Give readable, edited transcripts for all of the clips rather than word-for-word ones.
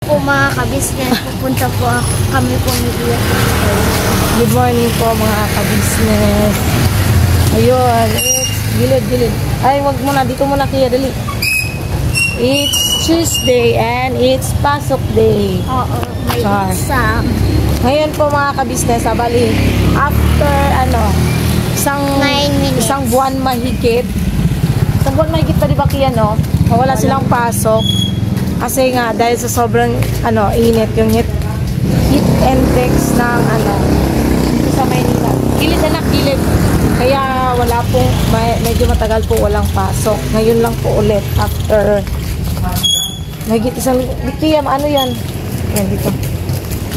Po mga kabisnes, pupunta po kami po ni Kuya. Good morning po mga ka-business. Ayun, gilid. Ay, wag muna, dito muna kaya, dali. It's Tuesday and it's pasok day. Oo, may Char. exam. Ngayon po mga ka-business, bali, after isang buwan mahigit. Isang buwan mahigit pa di ba kaya, no? Wala silang pasok. Kasi nga, dahil sa sobrang, init, yung heat index ng, sa Maynila. Gilid. Kaya wala pong, medyo matagal po walang pasok. Ngayon lang po ulit, after, mahigit isang, kaya, yan? Yan, dito.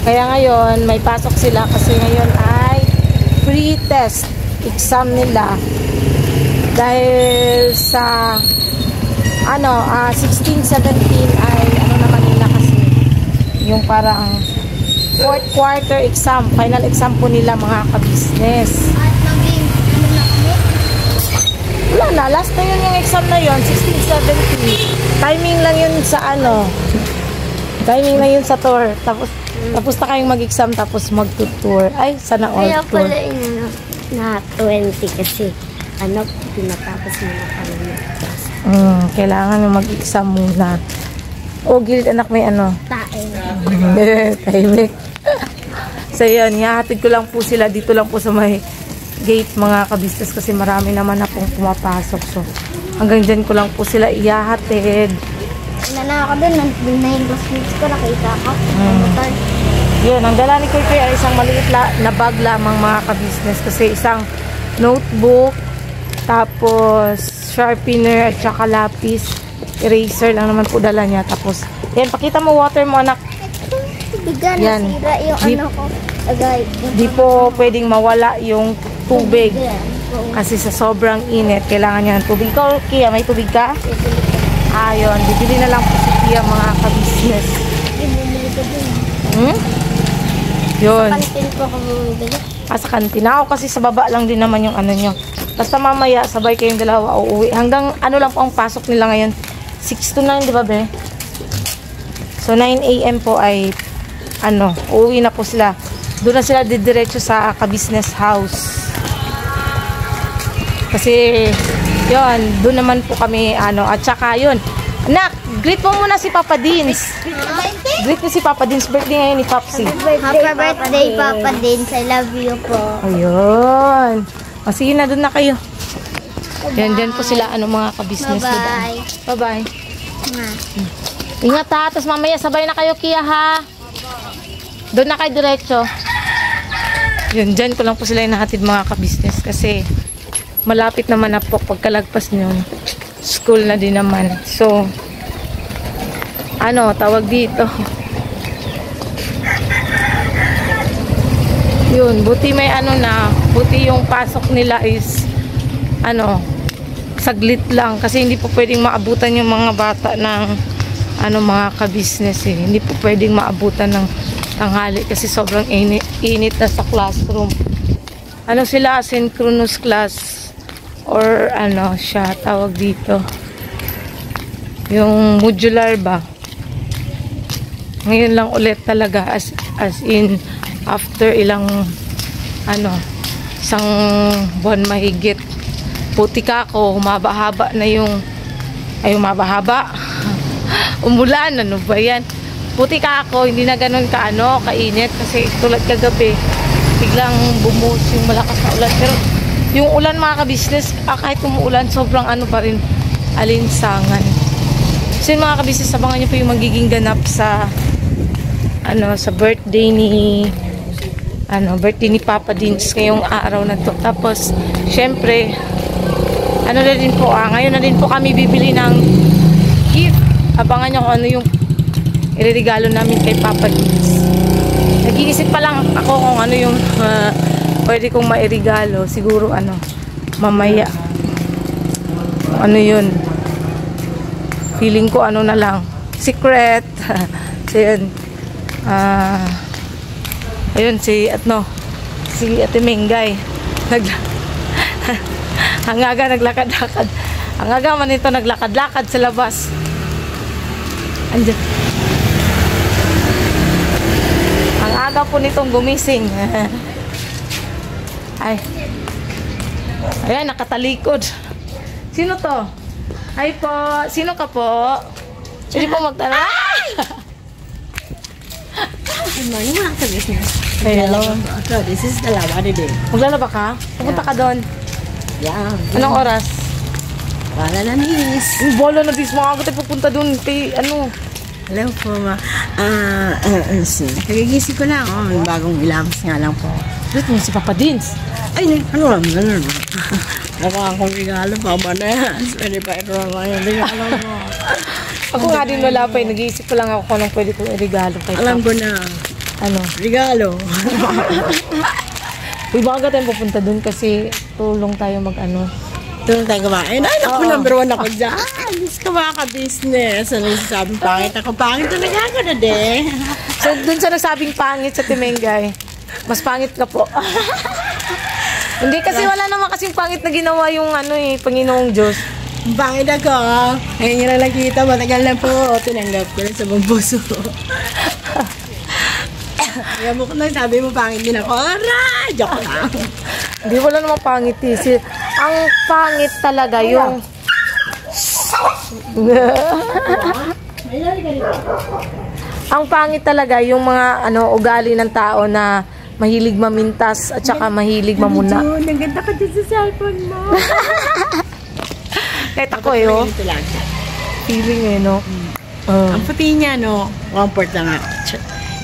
Kaya ngayon, may pasok sila kasi ngayon ay free test exam nila. Dahil sa 16, 17 ay naman nila kasi yung parang fourth quarter exam, final exam po nila mga ka-business. At maging, na kami? Wala na, last na yun yung exam na yun, 16, 17. Timing lang yun sa timing lang yun sa tour. Tapos na kayong mag-exam, tapos mag-tour. Ay, sana all Kaya tour. pala na 20 kasi pinatapos mo na kami. Kailangan mo mag-exam muna. O, gilid anak, may tahimik. So, yun, ihahatid ko lang po sila. Dito lang po sa may gate, mga ka-business, kasi marami naman na pong pumapasok. So, hanggang dyan ko lang po sila ihahatid. Nanaka din, na yung classmates ko, nakita ko. Yun, ang dala ni Kuya ay isang maliit na bag lamang, mga ka-business, kasi isang notebook, tapos sharpener at saka lapis, eraser lang naman po dala niya. Tapos, yan, pakita mo water mo anak. Bigan, yan. nasira yung ko. Agay. Di po pwedeng mawala yung tubig. Kasi sa sobrang init, kailangan niya ng tubig. Ikaw, Kia, may tubig ka? Ayun, bibili na lang po si Kia, mga ka-business. Bumili ko din. Yun. Sa kantin po ako bumili. Sa kantin. Ako kasi sa baba lang din naman yung nyo. Basta mamaya, sabay kayong dalawa uuwi. Hanggang lang po ang pasok nila ngayon. 6 to 9, di ba, be? So, 9 AM po ay, uuwi na po sila. Doon na sila didiretso sa ka-business house. Kasi, yun, doon naman po kami, at saka yun. Anak, greet mo muna si Papa Dins. Greet mo si Papa Dins. Birthday ngayon ni Papsi. Happy birthday, Papa Dins. I love you po. Ayun. O, sige na, doon na kayo. Yan, dyan po sila, mga ka-business. Bye-bye. Bye-bye. Ingat ha, tapos mamaya sabay na kayo, Kia, ha? Doon na kayo diretso. Yun, dyan ko lang po sila inahatid, mga ka-business, kasi malapit naman na po pagkalagpas nyo. School na din naman. So, tawag dito. Yun, buti may buti yung pasok nila is saglit lang kasi hindi po pwedeng maabutan yung mga bata ng mga ka-business eh. Hindi po pwedeng maabutan ng tanghali kasi sobrang init na sa classroom. Sila asynchronous class or siya tawag dito. Yung modular ba? Ngayon lang ulit talaga as in after ilang isang buwan mahigit. Puti ka ako, humaba-haba na yung humaba-haba. Umulan, ba yan? Puti ka ako, hindi na ganun kainit kasi tulad kagabi biglang bumuhos yung malakas na ulan. Pero yung ulan, mga ka-business, kahit umuulan, sobrang pa rin alinsangan. So yung mga ka-business, abangan nyo po yung magiging ganap sa sa birthday ni Papa Dins ngayong araw na to. Tapos syempre na din po ngayon na din po kami bibili ng gift. Abangan nyo kung yung ireregalo namin kay Papa Dins. Nag-iisip pa lang ako kung yung pwede kong mairegalo. Siguro mamaya yun, feeling ko na lang secret. So yun, ayun si Ate Mengay ang aga naglakad-lakad. Ang aga man ito naglakad-lakad sa labas. Andiyan. aga po nitong gumising. Ay. Ayan, nakatalikod. Sino to? Ay po. Sino ka po? Pwede po magtanong. Good morning, mga ka-business. Hello. So, this is the Labari Day. Maglalaba ka? Pupunta ka doon. Yeah. Anong oras? Wala na, miss. Bola na dis. Mga tayo pupunta doon. Kay ano? Hello po, ma. Kagigising ko lang. Oh, may bagong ilabas nga lang po. Ba't mo si Papa Dins? Ay, ano lang. Naka akong regalo pa ba na yan? Pwede pa ito lang yung regalo mo. Ako nga din wala pa. Nag-iisip ko lang ako kung anong pwede kong regalo kay Alam Papa. ko na. Ano? Regalo. Uy, baka tayo pupunta doon kasi tulong tayo mag-ano. Doon tayo kumain. Ay, naku, Oo. number 1 ako dyan. Diyos ko, mga ka-business. Ano yung sabing pangit ako? Pangit talaga ako na, de. So, doon sa nagsabing pangit sa Timengay, mas pangit ka po. Hindi kasi wala naman kasing pangit na ginawa yung ano eh, Panginoong Diyos. Pangit ako. Ngayon nyo na nakita, matagal na po. Tinanggap ko na sa buong puso. Kaya mo kung sabi mo, pangit din ako. Aray! Joke lang. Hindi, wala naman pangit eh. Ang pangit talaga yung... Ang pangit talaga yung mga ugali ng tao na mahilig mamintas at saka mahilig mamuna. Jun, ang ganda ka dyan sa cellphone mo. Kahit ako eh, oh. Ito lang. Feeling eh, no? Ang puti niya, no? Comfort lang nga.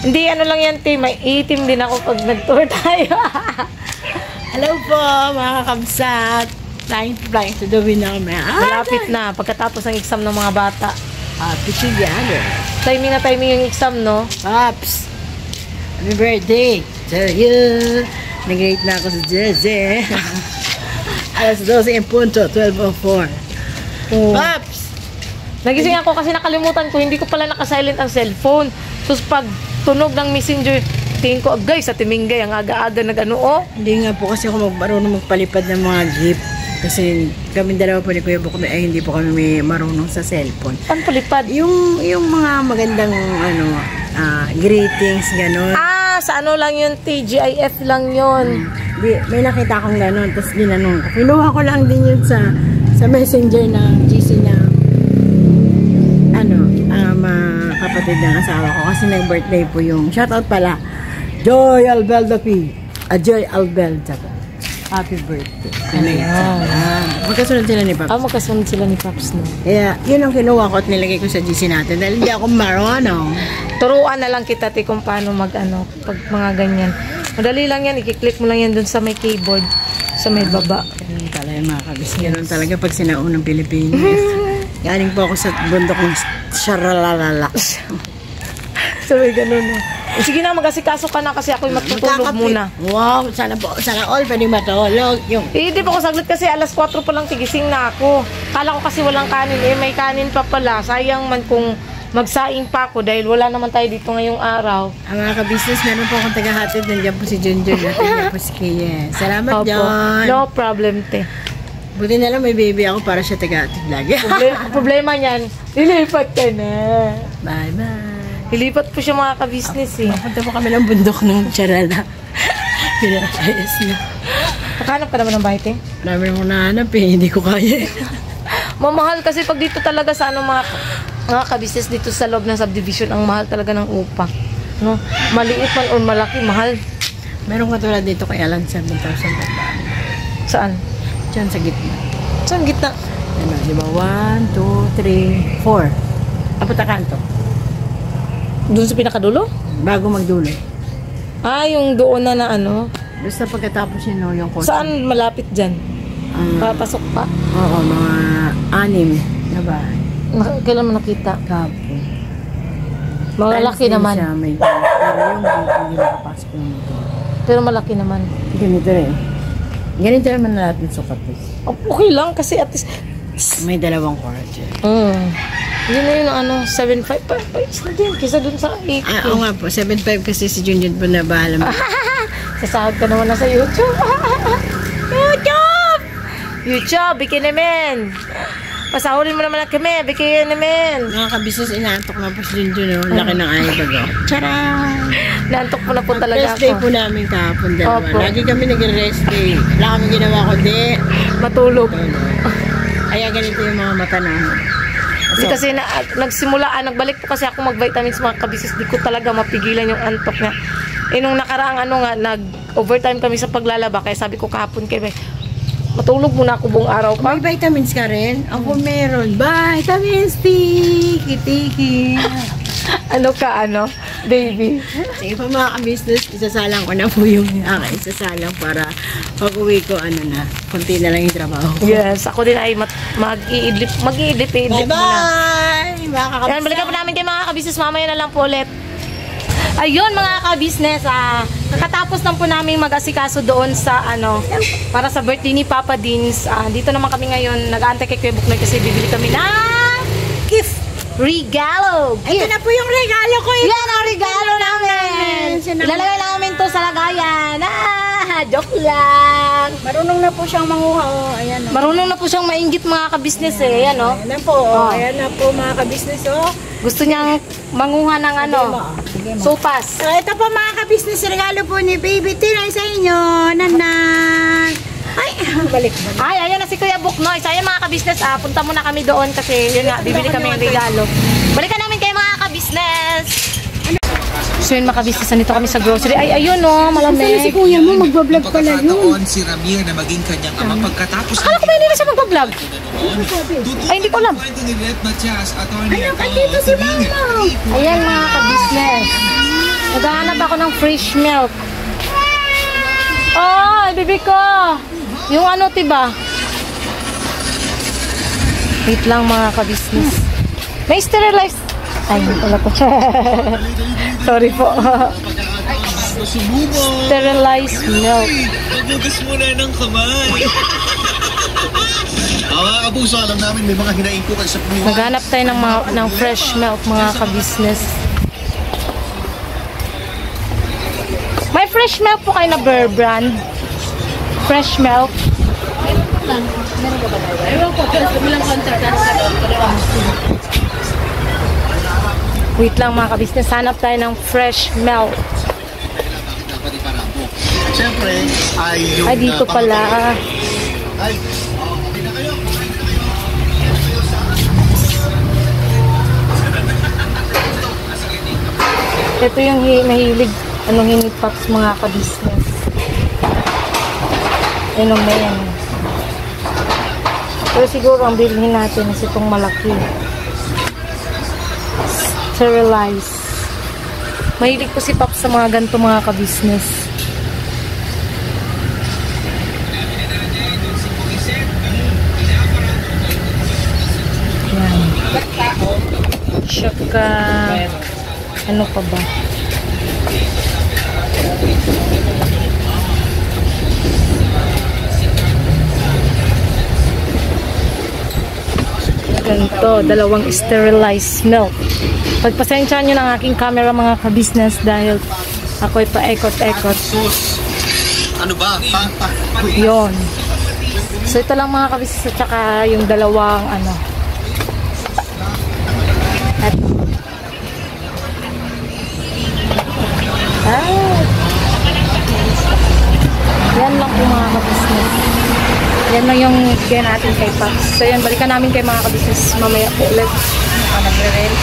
Hindi, ano lang yan, te. May itim din ako pag nag-tour tayo. Hello po, mga kakabsat. Flying to the wind na kami. Malapit na, pagkatapos ng exam ng mga bata. Happy together. Timing na timing yung exam, no? Pops, happy birthday to you. Nag-rate na ako sa Jeze. Alas 12 in punto, 12:04. Oh. Pops! Nagising ako kasi nakalimutan ko, hindi ko pala nakasilent ang cellphone. So, pag tunog ng messenger, tingin ko, agay, sa Timingay, ang aga-aga nag-ano, oh. Hindi nga po kasi ako marunong magpalipad ng mga gift. Kasi kami dalawa po ni Kuya Bukme ay hindi po kami may marunong sa cellphone. Paano palipad? Yung mga magandang greetings, gano'n. Ah, sa ano lang yun, TGIF lang yun. May nakita akong gano'n, tapos ginanong ko. Kinuha ko lang din yun sa messenger ng GC na kapatid ng asawa ko kasi nag-birthday po yung shoutout pala Joy Albelda P. Joy Albelda. Happy birthday. Magkasunod sila ni Pops. Magkasunod sila ni Pops, no? Kaya yun ang kinuha ko at nilagay ko sa GC natin dahil hindi ako marunong. Turuan na lang kita, te, kung paano pag mga ganyan. Madali lang yan, i-click mo lang yan dun sa may keyboard, sa may baba. Ganun talaga mga kabis. Ganun talaga pag sinaunang Pilipinas. Galing po ako sa bundok ng Sharalalala. So, may ganun, no? Sige na, mag-asikaso ka na kasi ako'y matutulog muna. Wow, sana all pwede matulog. Hindi pa ako saglit kasi alas 4 pa lang tigising na ako. Kala ko kasi walang kanin. May kanin pa pala. Sayang man kung magsaing pa ako dahil wala naman tayo dito ngayong araw. Ang mga ka-business, meron po akong taga-hatid. Nandiyan po si Junjun. Nandiyan po si Kaya. Salamat, Opo. John. No problem, te. Buti na lang may baby ako para siya taga-hatid lagi. Problema niyan, lilipat ka na. Bye-bye. Lilipat po siya mga ka-business eh. Papunta po kami ng bundok ng Charala. Pinakayas na. Nakahanap ka naman ng bahay, te? Marami mo nahanap eh. Hindi ko kaya. Mamahal kasi pag dito talaga sa mga ka-business dito sa loob ng subdivision, ang mahal talaga ng upa. No? Maliit man o malaki, mahal. Meron katulad dito kay Alan 7,000. Saan? Diyan sa gitna. Saan gitna? Ano, di ba? 1, 2, 3, 4. Apunta kanto. Doon sa pinakadulo? Bago magdulo. Ah, yung doon na ano. Basta pagkatapos yun, no, yung kotse. Saan malapit dyan? Papasok pa? Oo, mga 6 na bahay. Kailan mo nakita? Kapo. Malaki naman. Siya, may pero yung dito, hindi nakapasok ng motor. Pero malaki naman. Ganito rin. Ganito naman na natin sukat. Okay lang kasi at least... May dalawang kwarto. Yun na yun ang 7.5 pa na din kisa dun sa 8. Oo nga po, 7.5 kasi si Junjun po na bahala mo. Sasahod ka naman na sa YouTube. YouTube! YouTube, Bikini Men! Pasahurin mo naman kami. Bigyan naman. Mga kabisnes, inaantok na po si Junjun. Laki ng eyebag. Charan! Naantok po na po talaga Rest day ako. po namin kahapon dalawa. Opo. Lagi kami nag-rest day. Wala kami ginawa kundi Matulog. kaya ganito yung mga mata namin. Hindi kasi nagbalik po kasi ako mag-vitamins mga kabisnes. Di ko talaga mapigilan yung antok niya. Nung nakaraang nag-overtime kami sa paglalaba. Kaya sabi ko kahapon kayo, matulog muna ako buong araw pa. May vitamins ka rin? Ako meron. Vitamins, tiki-tiki. Baby? Sige po mga ka-business, isasalang ko na po yung isasalang para pag-uwi ko, konti na lang yung trabaho. Yes, ako din ay mag-iidlip muna. Bye-bye! Mga ka-business. Yan, balikan po namin kay mga kabisnes. Mamaya na lang po ulit. Ayun mga kabisnes, kakatapos lang po namin mag-asikaso doon sa para sa birthday ni Papa Dins. Dito naman kami ngayon, nag-aantay kay Kuya Buknoy kasi bibili kami na gift regalo. Ito na po yung regalo ko. Yan ang regalo namin. Ilalagay namin to sa lagayan. Joke lang. Marunong na po siyang manguha. Ayan. Marunong na po siyang mainggit mga kabisnes Ayan Ayan na po. Ayan na po mga ka-business. Gusto niyang manguha ng sopas. So, ito po mga ka-business, regalo po ni Baby Tinay sa inyo. Nanan. Ay, balik. Ay, ayan na si Kuya Buknoy. So, ayan mga kabisnes, punta muna kami doon kasi yun nga, bibili kami ng regalo. Balikan namin kayo mga kabisnes. So yun mga kabisnes, nandito kami sa grocery. Ay, ayun malamig. Si kuya mo, magbablog pala yun. Si Ramir na maging kanyang ama pagkatapos Akala ko ba hindi na siya magbablog? Ay, hindi ko alam. Ay, dito si mama. Ayan mga kabisnes. Naghahanap ako ng fresh milk. Oh, bibi ko. Yung tiba? Wait lang mga kabisnes. May sterilized. Ay, hindi pala ko. Sorry po. Sterilized milk. Magugas mo na ng kamay. Mga kapuso, alam namin may mga hinaing ko kayo sa puwan. Naghanap tayo ng fresh milk mga kabisnes. May fresh milk po kayo na Bear Brand. Fresh milk. Wait lang mga kabisnes, hanap tayo ng fresh milk. Siyempre, Ay, dito pala. Ay, Ito yung mahilig, hinipots mga kabisnes. Inom na yan. Pero siguro ang bilhin natin is itong malaki. Sterilized. Mahilig po si Pops sa mga ganito mga kabisnes. Yan. Tsaka ano pa ba? Ganito, dalawang sterilized milk. Pagpasensyahan nyo ng aking camera mga kabisnes dahil ako'y paekot-ekot. sus. Ano ba? Yun. So ito lang mga kabisnes at saka yung dalawang at yan lang po mga kabisnes. Yan lang yung bigyan natin kay Pops. So yan, balikan namin kay mga kabisnes mamaya po ulit. Nagre-rent.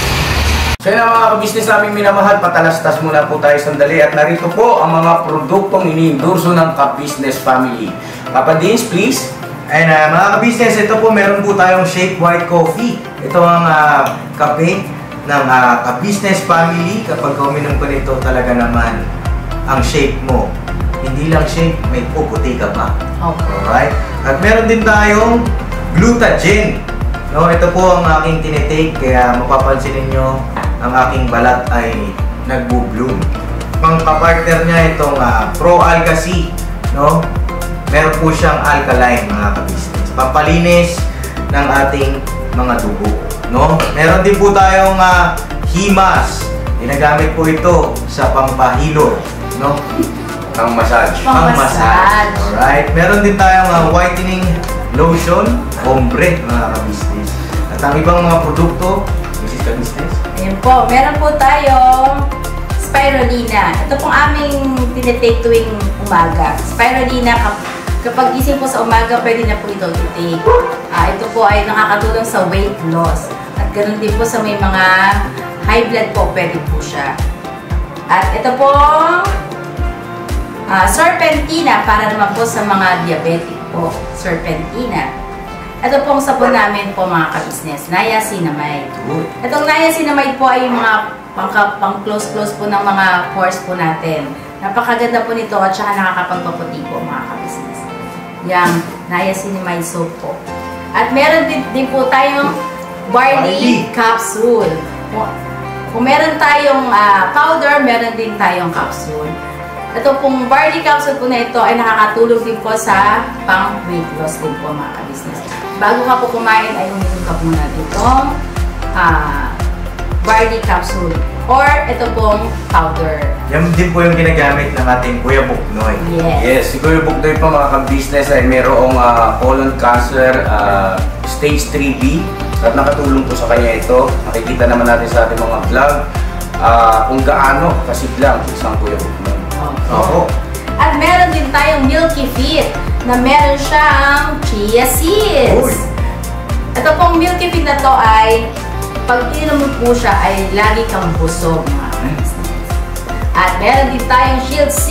So yun mga kabisnes naming minamahal, patalastas muna po tayo sandali at narito po ang mga produktong iniendorso ng Ka-Business Family. Papa Dins, please. And mga kabisnes, ito po meron po tayong Shake White Coffee. Ito ang kape ng Ka-Business Family. Kapag uminom ko nito talaga naman ang shake mo. Hindi lang shake, may puputi ka pa. Okay. Alright? At meron din tayong Glutagen. No, ito po ang aking tinitake kaya mapapansin niyo ang aking balat ay nagbo-bloom. Pang-partner niya itong Pro Alga C, no? Meron po siyang alkaline mga kabisnes. Pampalinis ng ating mga dugo, no? Meron din po tayong Himas. Ginagamit po ito sa pampahilo, no? Pang-massage. Alright. Meron din tayong whitening lotion, ombre mga kabisnes. At ang ibang mga produkto, Mrs. Ka-Business? Ayan po, meron po tayong spirulina. Ito pong aming tinitake tuwing umaga. Spirulina, kapag gising po sa umaga, pwede na po ito i-take. Ito po ay nakakatulong sa weight loss. At ganoon din po sa may mga high blood po, pwede po siya. At ito pong serpentina para naman po sa mga diabetic po. Serpentina. Ito pong sabon namin po mga ka-business, niacinamide. Itong niacinamide po ay mga pang-close po ng mga pores po natin. Napakaganda po nito at saka nakakapagpaputi po mga ka-business. Yang niacinamide soap po. At meron din po tayong barley capsule. Kung meron tayong powder, meron din tayong capsule. Ito pong barley capsule po na ito ay nakakatulong din po sa pang-weight loss din po mga ka-business. Bago ka po kumain ay uminom ka muna itong barley capsule or ito pong powder. Yan din po yung ginagamit ng ating Kuya Buknoy. Yes, si Kuya Buknoy po mga ka-business ay mayroong colon cancer stage 3B at nakatulong po sa kanya ito. Nakikita naman natin sa ating mga vlog kung gaano kasiglang isang Kuya Buknoy. Oo. At meron din tayong Milky Fit na meron siyang chia seeds. Ito pong Milky Fit na to ay pag ininom mo po siya ay lagi kang busog mga ka-business. At meron din tayong Shield C,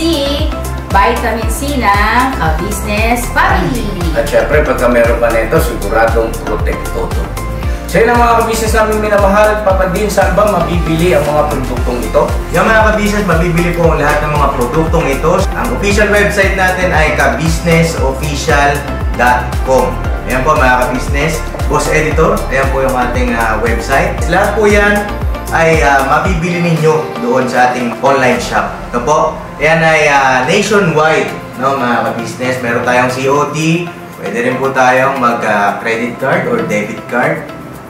vitamin C na ka-business family. At syempre pagka meron pa nito siguradong protektodo. So yun ang mga ka-business namin minamahal, Papa Dean, saan ba mabibili ang mga produktong ito? Yung mga ka-business, mabibili po ang lahat ng mga produktong ito. Ang official website natin ay kabusinessofficial.com. Ayan po mga ka-business. Boss Editor, ayan po yung ating website. Lahat po yan ay mabibili ninyo doon sa ating online shop. Ito po, ayan ay nationwide, no, mga ka-business. Meron tayong COD, pwede rin po tayong mag-credit card or debit card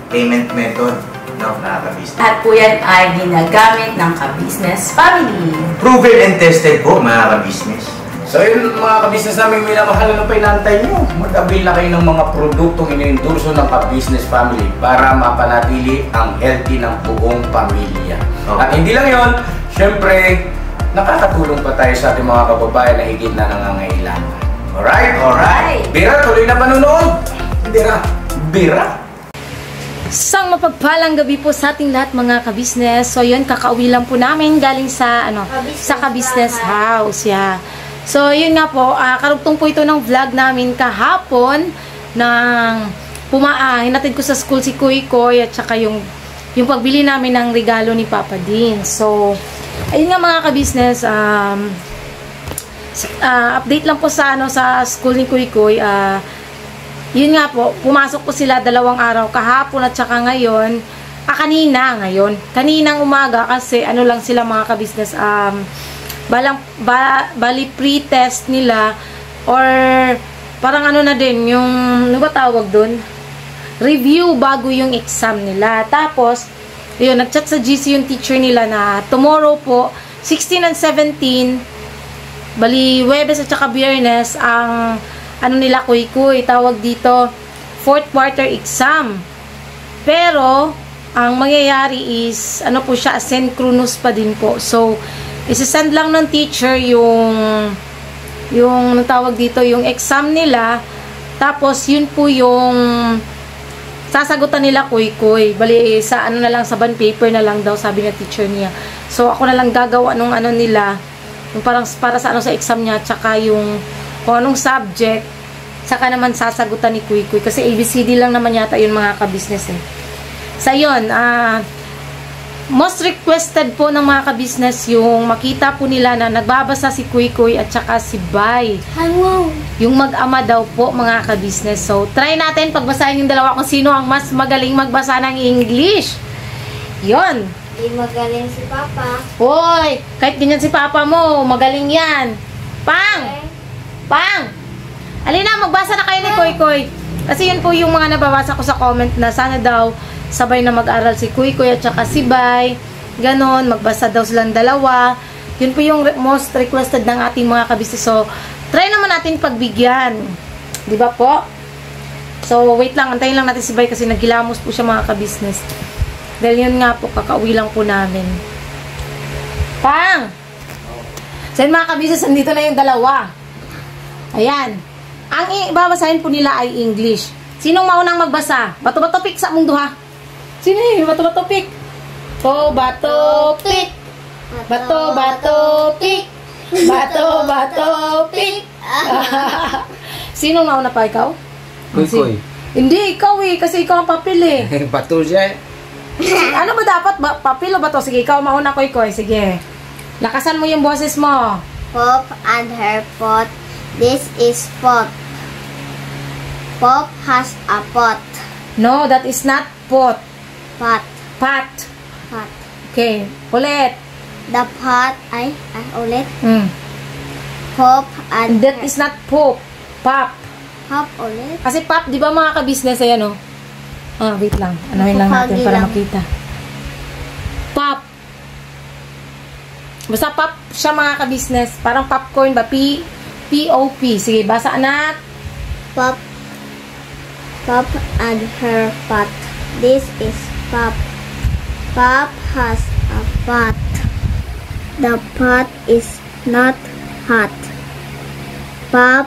payment method, no, mga ka-business. At po yan ay ginagamit ng ka-business family. Proven and tested po, mga ka-business. So yun mga ka-business namin minamahal, ano pa inaantay nyo? Mag-avail na kayo ng mga produktong iniendorso ng ka-business family para mapanatili ang healthy ng buong pamilya. Okay. At hindi lang yun, syempre, nakakatulong pa tayo sa ating mga kababayan na higit na nangangailangan. Alright? Alright. Bira, tuloy na panunood! Bira! Isang mapagpalang gabi po sa ating lahat mga ka-business. So yun, kakauwi lang po namin galing sa sa ka-business house. Yeah. So yun nga po, karugtong po ito ng vlog namin kahapon nang hinatid ko sa school si Kuy Koy at saka yung pagbili namin ng regalo ni Papa Dean. So ayun nga mga ka-business, update lang po sa sa school ni Kuy Koy. Yun nga po, pumasok po sila 2 araw, kahapon at saka ngayon, kaninang umaga kasi ano lang sila mga ka-business, bali pre-test nila or parang ano na din, yung, ano ba tawag dun? Review bago yung exam nila. Tapos, yun, nag-chat sa GC yung teacher nila na tomorrow po, 16 and 17, bali, Huwebes at saka Biyernes, ang ano nila kuy-kuy, tawag dito 4th quarter exam. Pero ang mangyayari is ano po siya, asynchronous pa din po. So isi-send lang ng teacher yung tawag dito, yung exam nila. Tapos yun po yung sasagutan nila kuy-kuy. Bali sa ano na lang, sa bond paper na lang daw sabi ng teacher niya. So ako na lang gagawa nung ano nila, yung parang para sa ano sa exam niya, tsaka yung kung anong subject, saka naman sasagutan ni Kuy Kuy. Kasi ABCD lang naman yata yun mga ka-business eh. So yun, most requested po ng mga ka-business yung makita po nila na nagbabasa si Kuy Kuy at saka si Bay. Hello. Yung mag-ama daw po mga ka-business. So try natin pagbasahin yung dalawa kung sino ang mas magaling magbasa ng English. Yun. Di magaling si Papa. Hoy, kahit ganyan si Papa mo, magaling yan. Pang! Pang! Alina, magbasa na kayo ni Kuy Kuy. Kasi yun po yung mga nababasa ko sa comment na sana daw sabay na mag-aral si Kuy Kuy at saka si Bay. Ganon, magbasa daw silang dalawa. Yun po yung most requested ng ating mga kabisnes. So, try naman natin pagbigyan. Di ba po? So, wait lang. Antayin lang natin si Bay kasi naghilamos po siya mga ka-business. Dahil yun nga po, kakauwi lang po namin. Pang! So, yun mga ka-business, nandito na yung dalawa. Ayan. Ang babasahin po nila ay English. Sinong maunang magbasa? Bato-bato pick sa mong duha. Sino yun? Bato-bato pick. Bato-bato pick. Bato-bato pick. Bato-bato pick. Sinong nauna pa, ikaw? Koy. Hindi, ikaw eh. Kasi ikaw ang papel eh. Bato siya. Ano ba dapat? Papel o bato? Sige, ikaw mauna, Koy. Sige. Lakasan mo yung boses mo. Pop and her pot. This is pot. Pop has a pot. No, that is not pot. Pot. Pot. Pot. Okay. Ulit. The pot ay ulit. Pop and That is not pop. Pop. pop ulit. Kasi pop, di ba mga ka-business, ayan o. Wait lang. Anuhin lang natin para makita. Pop. Basta pop siya mga ka-business. Parang popcorn ba? P-O-P. Sige, basa anak. Pop. Pop and her pot. This is Pop. Pop has a pot. The pot is not hot. Pop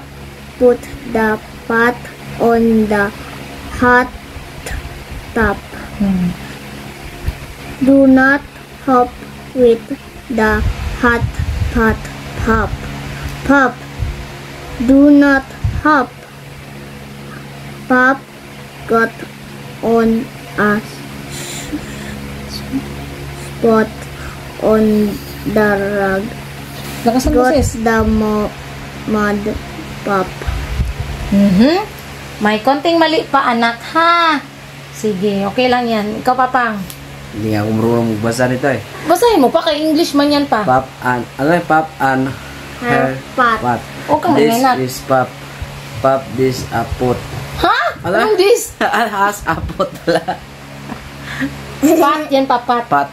put the pot on the hot tub. Do not hop with the hot pot, Pop. Pop, do not hop. Pop got on a spot on the rug. Lakasan mo Got sis. the mud, Pop. May konting mali pa anak ha. Sige, okay lang yan. Ikaw papang. Hindi ako marunong magbasa nito eh. Basahin mo pa, kay English man yan pa. Pop and, Pop and her pot. pot. O kang This anak. is Pop. Pop, this a pot. Ha? Anong this? Has a pot pala. Pat, yan pa, pat. Pot.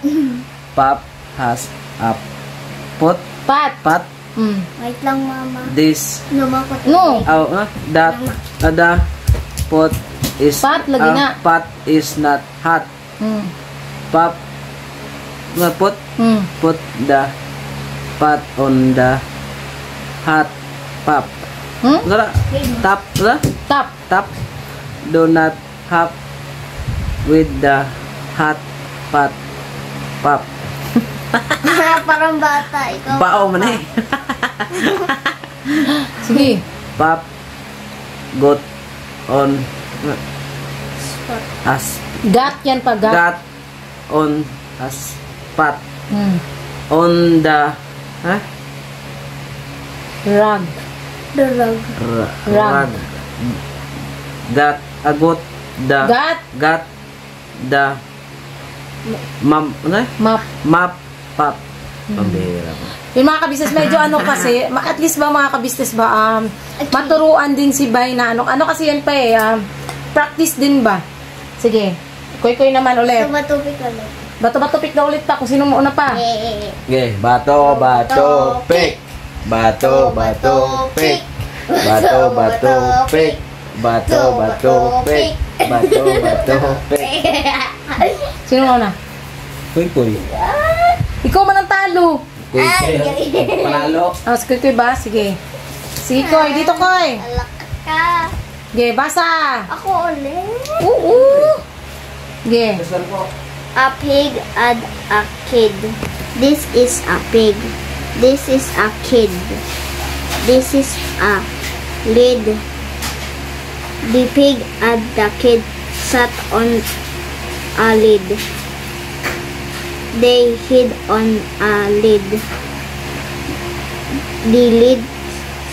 Pop has a pot. Pat. Pot. Wait lang, Mama. This. Lumakot. No. That. The pot is. Pot, lagi nga. Pot is not hot. Pop. Put. Put the pot on the hot pop. Tap. Tap. Tap. Do not hop with the hot pot. Pop. Parang bata. Ikaw. Bao man eh. Sige. Pop. Got on. As. Gat yan pa, gat. Got on as pot. On the. Rug. The rug. Rug. Got. Got the. Gat. Got the. Map. Map. Pop. Pambihira ko. Yung mga kabisnes, medyo ano kasi, at least ba mga kabisnes ba, maturuan din si Bay na ano kasi yan pa eh, practice din ba? Sige, koy-koy naman ulit. Tumatupik ulit. Bato-bato pick na ulit pa, kung sino mauna pa. Okay, bato, pick. Bato, pick. Bato, pick. Bato, pick. Bato, pick. Sino mauna? Kuy. Ikaw man ang talo. Panalo. Si Koy ba? Sige. Sige, Koy. Dito, Koy. Alak ka. Sige, basa. Ako ulit. Oo. Sige. A pig and a kid. This is a pig. This is a kid. This is a lid. The pig and the kid sat on a lid. They hid on a lid. The lid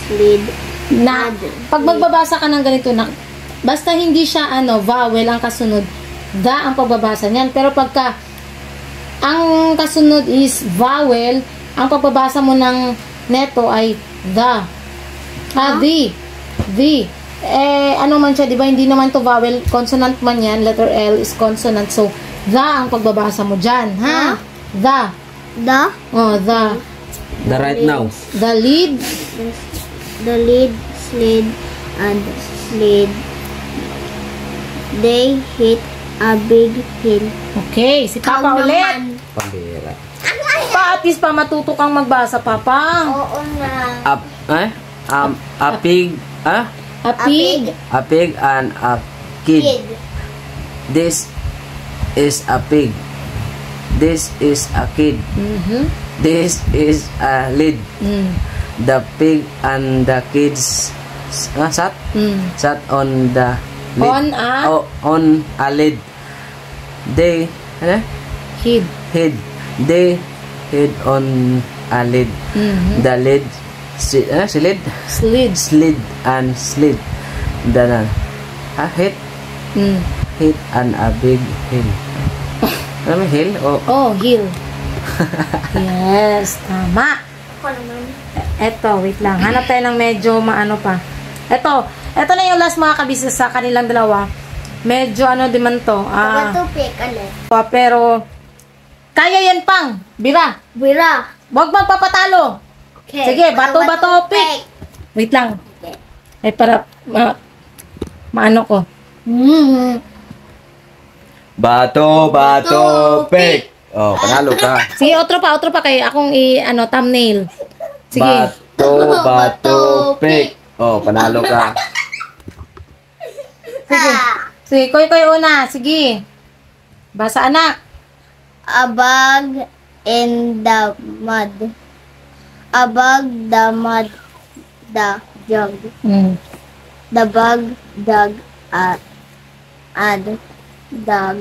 slid. Na, pag magbabasa ka ng ganito na, basta hindi siya vowel ang kasunod, da ang pagbabasa niyan. Pero pagka ang kasunod is vowel, ang pagbabasa mo ng neto ay the. The. Ano man siya, di ba? Hindi naman to vowel, consonant man yan, letter L is consonant. So, the ang pagbabasa mo dyan, ha? The. The? Oh, the. The right now. The lid. The lid slid and slid They hit a big hill. Okay, si Papa Ikaw ulit. naman. Pambira. Pa, at least pa matuto kang magbasa, Papa. Oo na. A pig, A A pig. a pig and a kid. Kid. This is a pig. This is a kid. Mhm. This is a lid. Mm. The pig and the kids sat sat on the lid. On a lid. They Kid. They hid on a lid. Mhm. The lid slid Slid. and slid. The hit Mm. hit on a big hill. Ano may hill? Oh, hill. Yes, tama. Ako naman. Eto, wait lang. Hanap tayo ng medyo maano pa. Eto na yung last mga kabisnes sa kanilang dalawa. Medyo ano din man to. Tupik ulit. Pero, kaya yan pang. Bira. Bira. Huwag magpapatalo. Okay. Sige, bato, pick. Wait lang. Ay, para maano ko. Bato, pick. Oh, panalo ka. Sige, otro pa kay akong thumbnail. Sige. Bato, pick. Oh, panalo ka. Sige, koy una. Sige. Basa anak. A bag in the mud. A bag, the mud, the jug. The bag, dug, and dug.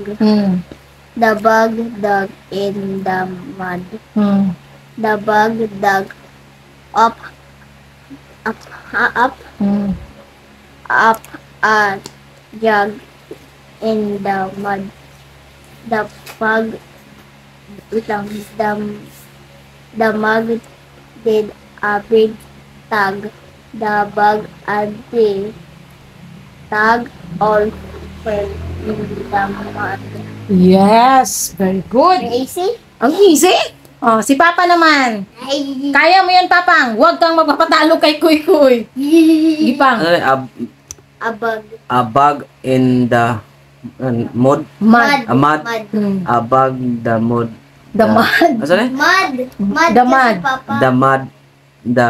The bag dug in the mud. The bag dug up a jug in the mud. The bag, the mug did a big tug. The bag and the tug all fell in the mud. Yes, very good. Easy? Ang easy. Oh, si Papa naman. Kaya mo yan, Papang. Huwag kang magpapatalo kay Kuy. Gipang. A bug. A bug in the mud. Mud. A mud. A bug the mud. The mud. Asa na? Mud. Mud. The kasi, mud. Papa. The mud. The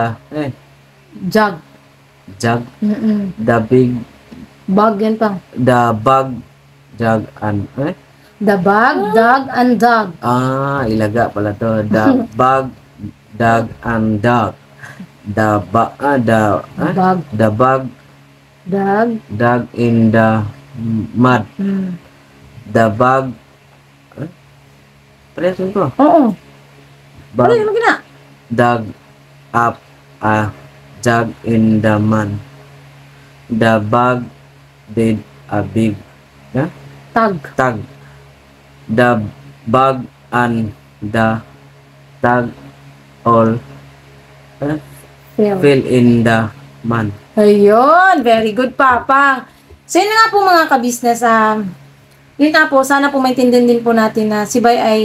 Jug. jug. The big. Bug yan pang. The bug. Jug and The bug, dog, and dog. Ilaga pala to. The bug, dog, and dog. The bug, Bug. the bug, Dog. dog in the mud. The bug, Pareho ko. Oo. Bug, Ano yung gina? dug up a jug in the mud. The bug did a big Tag. tug. The bug and the tug all Fail. fell in the mud. Ayun. Very good, Papa. So, yun nga po mga kabisnes. Yun nga po, sana po maintindihan din po natin na si Bay ay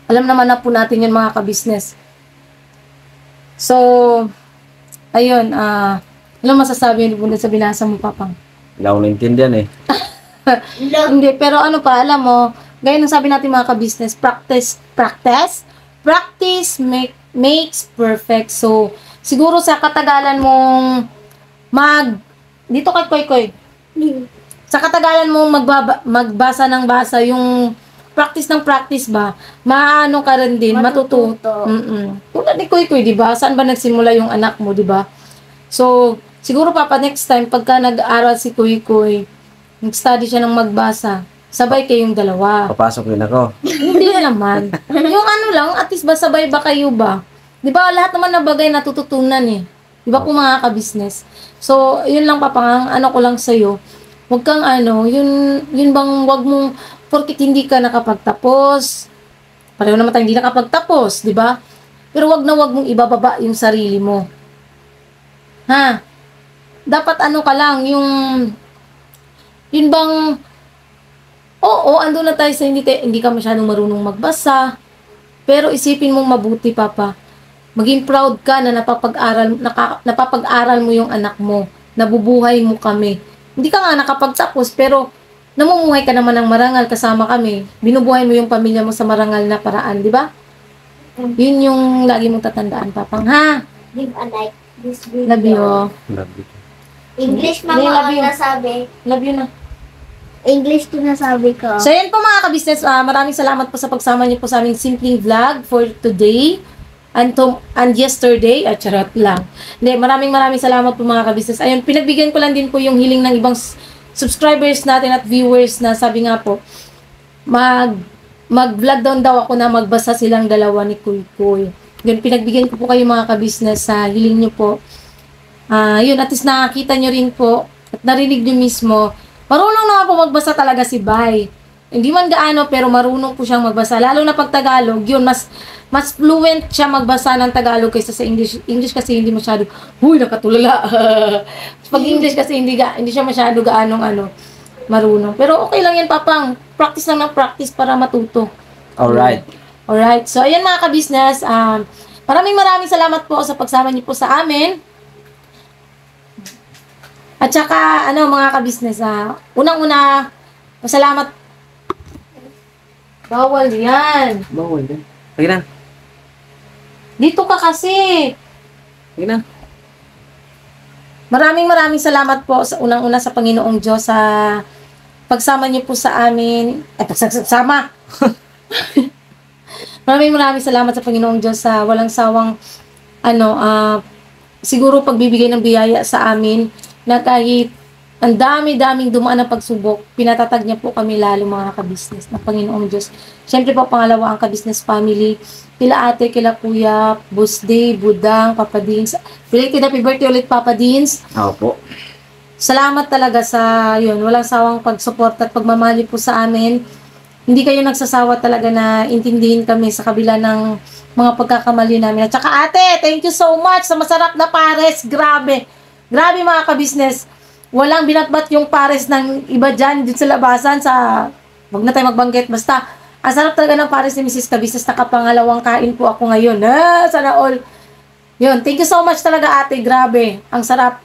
alam naman na po natin yun mga kabisnes. So, ayun. Ano masasabi yun po sa binasa mo, Papang? Wala akong naintindihan eh. Hindi, pero ano pa, alam mo, gaya ng sabi natin mga ka-business, practice makes perfect. So, siguro sa katagalan mong dito kay Koy, sa katagalan mong magbasa ng basa, yung practice ng practice ba, maano ka rin din, matututo. Tulad ni Koy, di ba? Saan ba nagsimula yung anak mo, di ba? So, siguro Papa, next time, pagka nag-aaral si Koy, nag-study siya ng magbasa, sabay kayong dalawa. Papasok din ako. Hindi naman. Yung ano lang, at least ba sabay ba kayo ba? Di ba, lahat naman na bagay natututunan eh. Di ba po mga ka-business? So, yun lang Papa, ang ano ko lang sa'yo, huwag kang yun bang wag mong, porkit hindi ka nakapagtapos, pareho naman tayo hindi nakapagtapos, di ba? Pero wag mong ibababa yung sarili mo. Ha? Dapat ano ka lang, yun bang, oo, andun na tayo sa hindi ka masyadong marunong magbasa, pero isipin mong mabuti, Papa. Maging proud ka na napapag-aral mo yung anak mo, nabubuhay mo kami. Hindi ka nga nakapagtapos, pero namumuhay ka naman ng marangal kasama kami. Binubuhay mo yung pamilya mo sa marangal na paraan, di ba? Yun yung lagi mong tatandaan, Papang, ha? Leave a like this video. Love you. Love you. English Love mama you. ang nasabi. Love you na. English to nasabi ko. So, yan po mga kabisnes. Maraming salamat po sa pagsama niyo po sa aming simpleng vlog for today and yesterday. Charot lang. Hindi, maraming salamat po mga kabisnes. Ayun, pinagbigyan ko lang din po yung hiling ng ibang subscribers natin at viewers na sabi nga po, mag-vlog daw ako na magbasa silang dalawa ni Kuy Kuy. Yun, pinagbigyan ko po kayo mga kabisnes sa hiling niyo po. Yun, at least nakakita nyo rin po at narinig nyo mismo. Marunong na po magbasa talaga si Bay. Hindi man gaano, pero marunong po siyang magbasa. Lalo na pag Tagalog, yun, mas fluent siya magbasa ng Tagalog kaysa sa English. English kasi hindi masyado, huy, nakatulala. Pag English kasi hindi siya masyado gaanong marunong. Pero okay lang yan, Papang. Practice lang ng practice para matuto. Alright. Alright. So, ayan mga ka-business. Maraming salamat po sa pagsama niyo po sa amin. At saka, mga ka-business, unang-una, salamat. Bawal yan. Bawal din. Sige na. Dito ka kasi. Sige na. Maraming salamat po sa unang-una sa Panginoong Diyos sa pagsama niyo po sa amin. Pagsama. Maraming salamat sa Panginoong Diyos sa walang sawang siguro pagbibigay ng biyaya sa amin na kahit ang dami-daming dumaan na pagsubok, pinatatag niya po kami lalo mga ka-business ng Panginoong Diyos. Siyempre po, pangalawa ang ka-business family, kila ate, kila kuya, Boss Day, Budang, Papa Dins. Belated happy birthday ulit, Papa Dins. Opo. Salamat talaga sa yun, walang sawang pagsuporta at pagmamahal po sa amin. Hindi kayo nagsasawa talaga na intindihin kami sa kabila ng mga pagkakamali namin. At saka ate, thank you so much sa masarap na pares. Grabe mga ka-business. Walang binatbat yung pares ng iba dyan sa labasan wag na tayo magbanggit. Basta, ang sarap talaga ng pares ni Mrs. Ka-business. Nakapangalawang kain po ako ngayon. Sana all. Yun, thank you so much talaga ate. Grabe, ang sarap.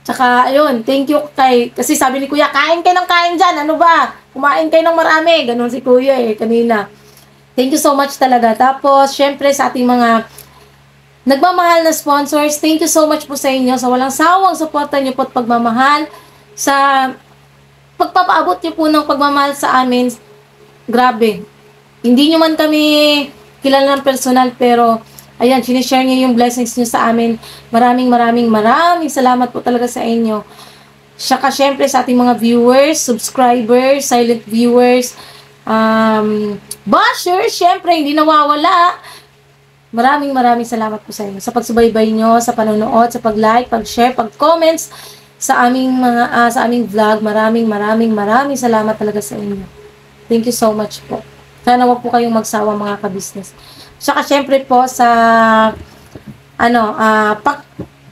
Tsaka, ayun, thank you kasi sabi ni Kuya, kain kayo ng kain dyan. Ano ba? Kumain kayo ng marami. Ganon si Kuya kanina. Thank you so much talaga. Tapos, syempre sa ating mga nagmamahal na sponsors, thank you so much po sa inyo sa walang sawang suporta niyo po at pagmamahal, sa pagpapaabot niyo po ng pagmamahal sa amin. Grabe. Hindi nyo man kami kilala ng personal, pero ayan, sinishare niyo yung blessings niyo sa amin. Maraming salamat po talaga sa inyo. Saka syempre sa ating mga viewers, subscribers, silent viewers, bashers, syempre hindi nawawala. Maraming salamat po sa inyo sa pagsubaybay nyo, sa panonood, sa pag-like, pag-share, pag-comments sa aming vlog. Maraming salamat talaga sa inyo. Thank you so much po. Sana wag po kayong magsawa mga ka-business. Saka syempre po sa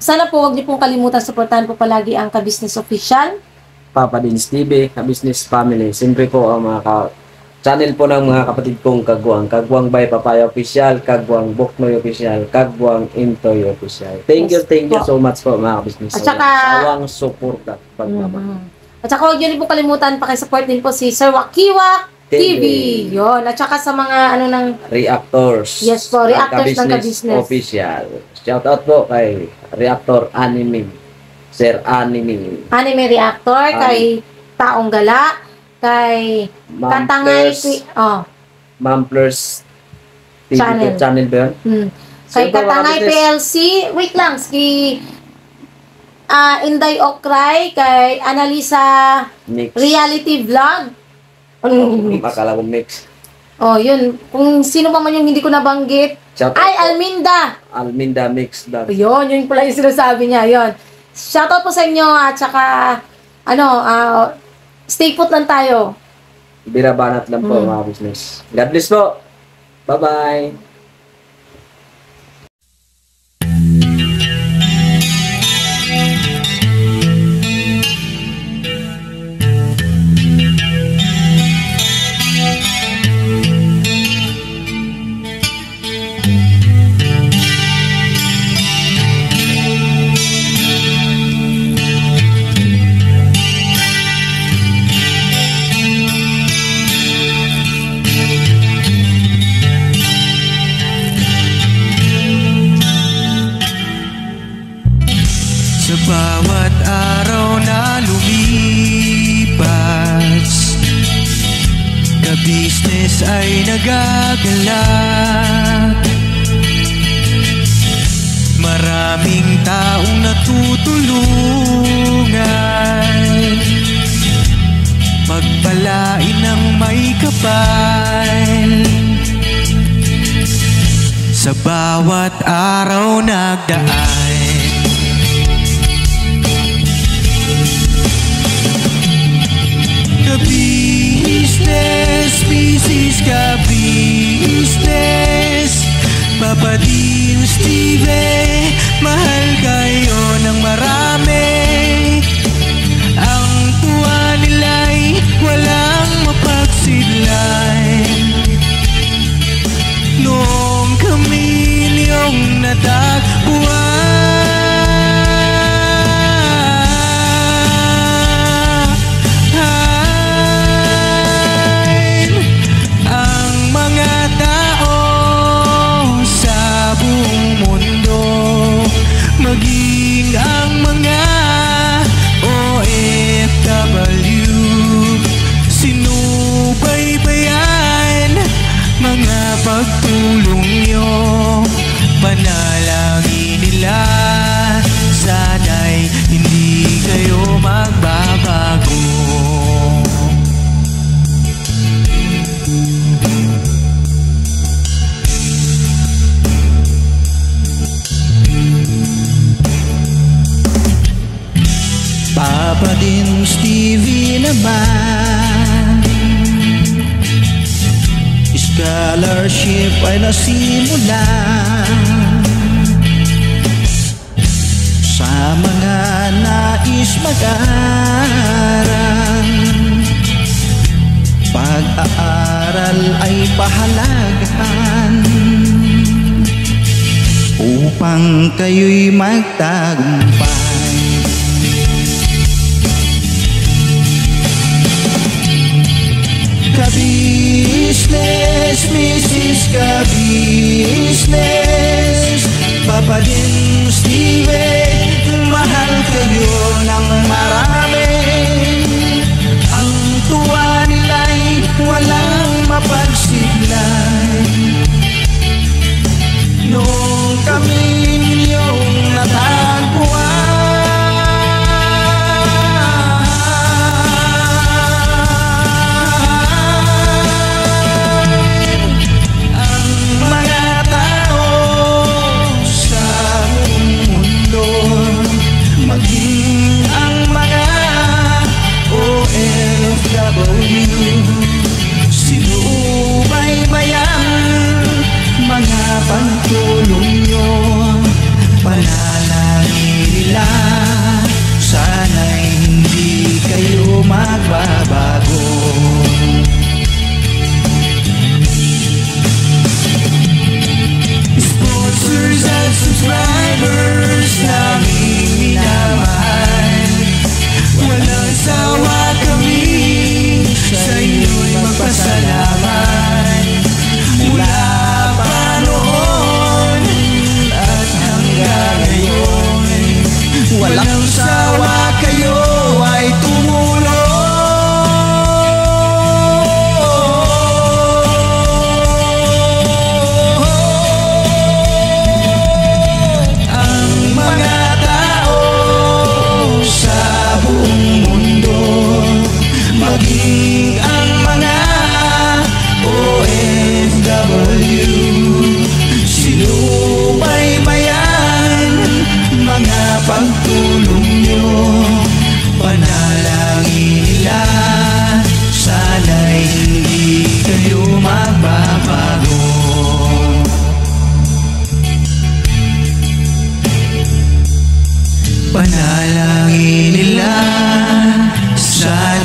sana po wag niyo pong kalimutan suportahan po palagi ang Ka-Business Official, Papa Dins TV, Ka-Business Family. Siyempre po ang mga channel po ng mga kapatid kong Kagwang by Papaya Official, Kagwang Boknoy Official, Kagwang Intoy Official. Thank you so much po mga ka-business. At saka, sawang support at pagmamahal. At saka huwag nyo rin po kalimutan, pakisupport din po si Sir Wakiwa TV. Yun. At saka sa mga ng Reactors. Yes po, Reactors ng Ka-Business Official. Shout out po kay Reactor Anime. Sir Anime. Anime Reactor, kay Taong Gala, kay Katangay, Mamplers channel ba yun? Kay Katangay PLC, wait lang, si Inday Okray, kay Analisa Mix. Reality Vlog. Akala ko mix. Yun. Kung sino pa man yung hindi ko nabanggit. Alminda. Alminda Mix. Yun pala yung sinasabi niya. Yun. Shoutout po sa inyo at saka stay put lang tayo. Birabanat lang po mga business. God bless po. Bye-bye. Bawat araw na lumipas, ka-business ay nagagalak. Maraming taong natutulungan, pagpalain ng may kapal. Sa bawat araw nagdaan, ka-business, business, ka-business. Papa Dean, Steve, mahal kayo ng marami. Ang tuwa nila'y walang mapagsidlan. Noong kami niyong natagpuan, ang mga tao sa buong mundo, maging ang mga OFW, sinubaybayan mga pagtulong nyo. Panalangin nila, sana'y hindi kayo magbabago. Papa Dean, Stevie naman, scholarship ay nasimulan sa mga nais mag-aral. Pag-aaral ay pahalagahan upang kayo'y magtagumpay. Ka-business, Mrs. Ka-business, Papa Dean, Steve, mahal kayo ng marami. Ang tuwa nila'y walang mapagsidlan. Noong kami ninyong natagpuan, maging ang mga OFW, sinubaybayan mga pagtulong nyo. Panalangin nila, sana'y hindi kayo magbabago. Sponsors and subscribers naming minamahal, walang sawa kami sa inyo'y magpasalamat. Mula pa noon at hanggang ngayon, walang sawa kayo ay tumulong. Maging ang mga OFW, sinubaybayan mga pagtulong nyo. Panalangin nila, sana'y hindi kayo magbabago. Panalangin nila, sana'y